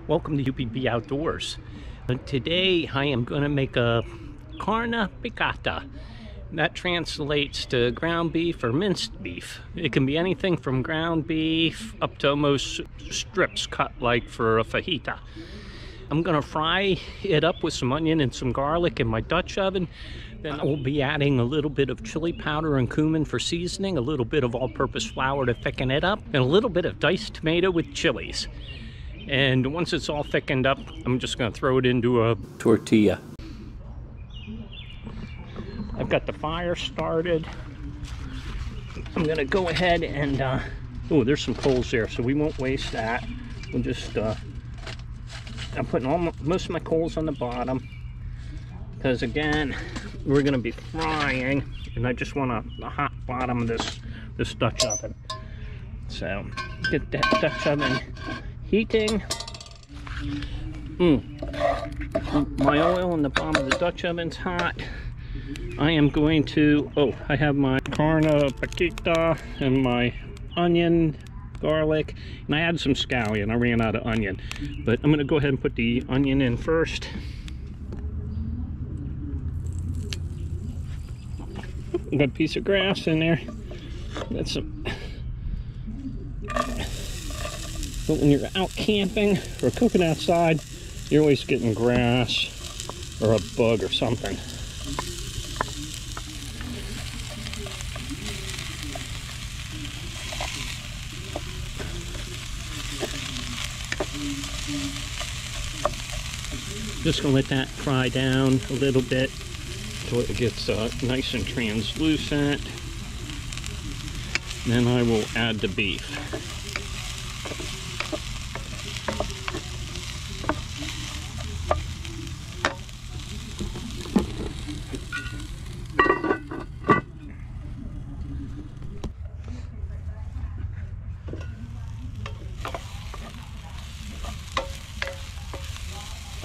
Welcome to Huepy-B-Outdoors. Today I am going to make a Carne Picada. That translates to ground beef or minced beef. It can be anything from ground beef up to almost strips cut like for a fajita. I'm going to fry it up with some onion and some garlic in my Dutch oven. Then we'll be adding a little bit of chili powder and cumin for seasoning, a little bit of all-purpose flour to thicken it up, and a little bit of diced tomato with chilies. And once it's all thickened up, I'm just going to throw it into a tortilla. I've got the fire started. I'm going to go ahead and, oh, there's some coals there, so we won't waste that. We'll just, I'm putting most of my coals on the bottom, because again, we're going to be frying, and I just want a hot bottom of this Dutch oven. So, get that Dutch oven heating. My oil in the bottom of the Dutch oven's hot. I am going to, I have my Carne Picada and my onion, garlic, and I added some scallion. I ran out of onion, but I'm going to go ahead and put the onion in first. Got a piece of grass in there. That's some. But when you're out camping or cooking outside, you're always getting grass or a bug or something. Just gonna let that fry down a little bit until it gets nice and translucent. Then I will add the beef.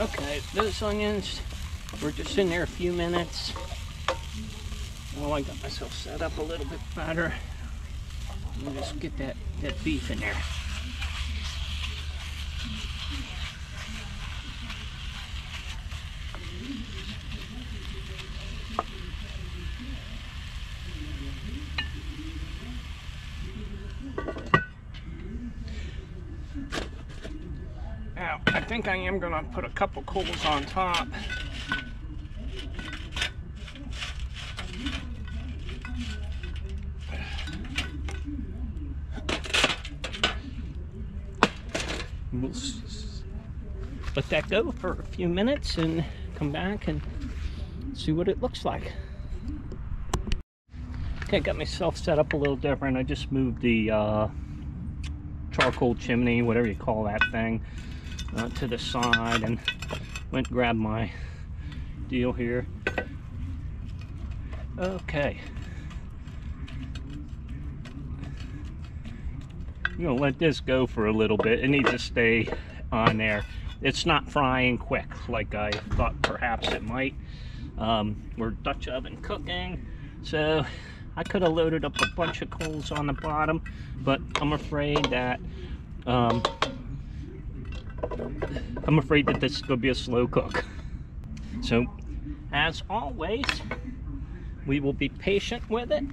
Okay, those onions were just in there a few minutes. Well, I got myself set up a little bit better. I'll just get that beef in there. Now, I think I am going to put a couple coals on top. We'll let that go for a few minutes and come back and see what it looks like. Okay, got myself set up a little different. I just moved the charcoal chimney, whatever you call that thing, to the side, and went and grabbed my deal here. Okay. I'm gonna let this go for a little bit. It needs to stay on there. It's not frying quick like I thought perhaps it might. We're Dutch oven cooking, so I could have loaded up a bunch of coals on the bottom, but I'm afraid that this is gonna be a slow cook. So, as always, we will be patient with it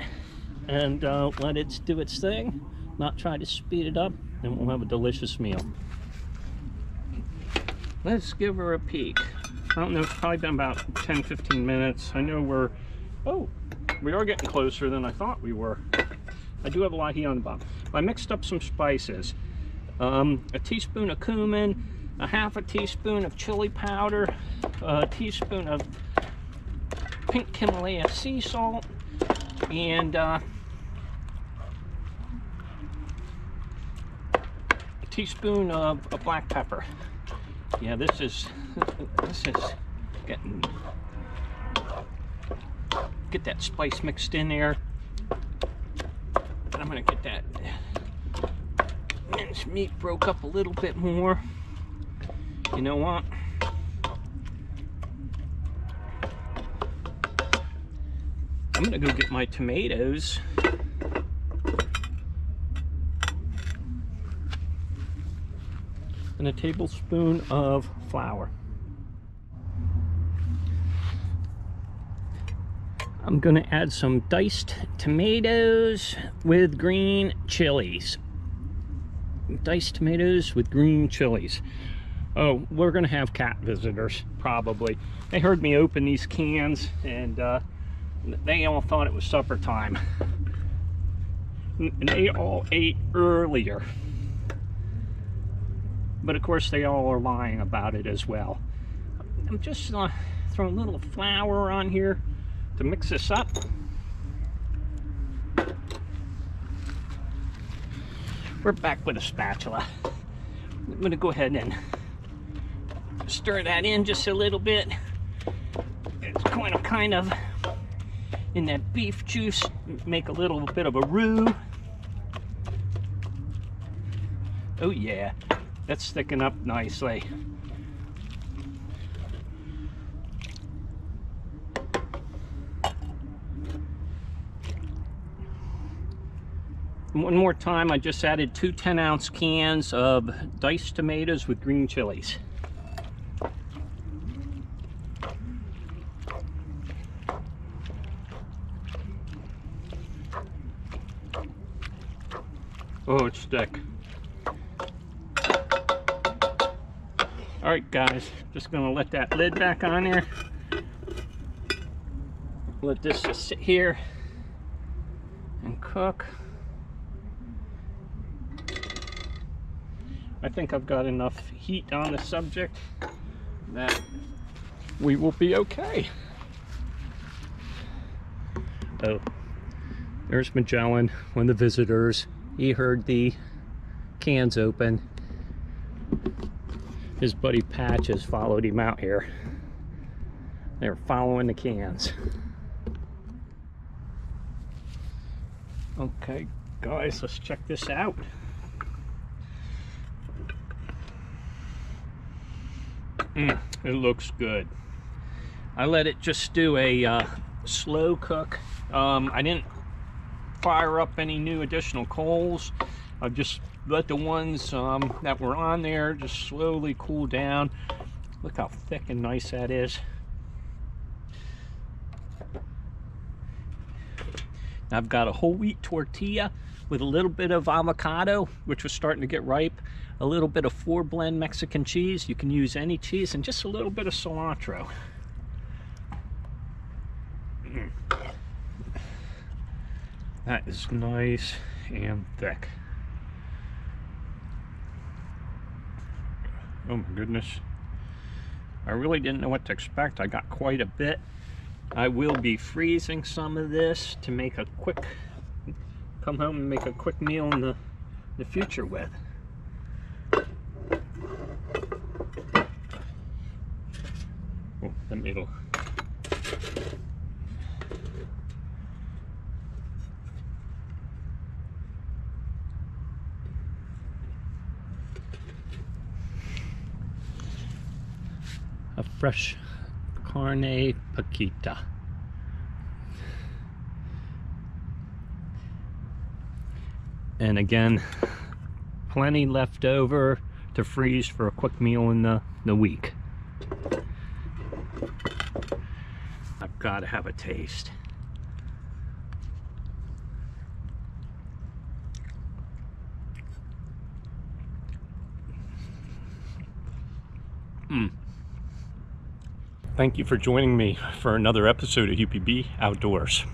and let it do its thing. Not try to speed it up, and we'll have a delicious meal. Let's give her a peek. I don't know, it's probably been about 10-15 minutes. I know we are getting closer than I thought we were. I do have a lot of heat on the bottom. I mixed up some spices. A teaspoon of cumin, a half a teaspoon of chili powder, a teaspoon of pink Himalaya sea salt, and a teaspoon of black pepper. Yeah, this is getting, get that spice mixed in there. And I'm gonna get that minced meat broke up a little bit more. You know what? I'm gonna go get my tomatoes. and a tablespoon of flour. I'm going to add some diced tomatoes with green chilies. Diced tomatoes with green chilies. Oh, we're going to have cat visitors, probably. They heard me open these cans, and they all thought it was supper time. And they all ate earlier. But of course, they all are lying about it as well. I'm just throwing a little flour on here to mix this up. We're back with a spatula. I'm gonna go ahead and stir that in just a little bit. It's going to kind of, in that beef juice, make a little bit of a roux. Oh yeah, that's thickening up nicely. One more time, I just added 2 10-ounce cans of diced tomatoes with green chilies. Oh, it's thick. All right, guys, just gonna let that lid back on there. Let this just sit here and cook. I think I've got enough heat on the subject that we will be okay. Oh, there's Magellan, one of the visitors. He heard the cans open. His buddy Patch has followed him out here. They're following the cans. Okay, guys, let's check this out. It looks good. I let it just do a slow cook. I didn't fire up any new additional coals. I just let the ones that were on there just slowly cool down. Look how thick and nice that is. I've got a whole wheat tortilla with a little bit of avocado, which was starting to get ripe, a little bit of 4-blend Mexican cheese. You can use any cheese, and just a little bit of cilantro. That is nice and thick. Oh my goodness. I really didn't know what to expect. I got quite a bit. I will be freezing some of this to make a quick, come home and make a quick meal in the future with. Oh, the middle. A fresh Carne Picada. And again, plenty left over to freeze for a quick meal in the week. I've got to have a taste. Thank you for joining me for another episode of Huepy-B-Outdoors.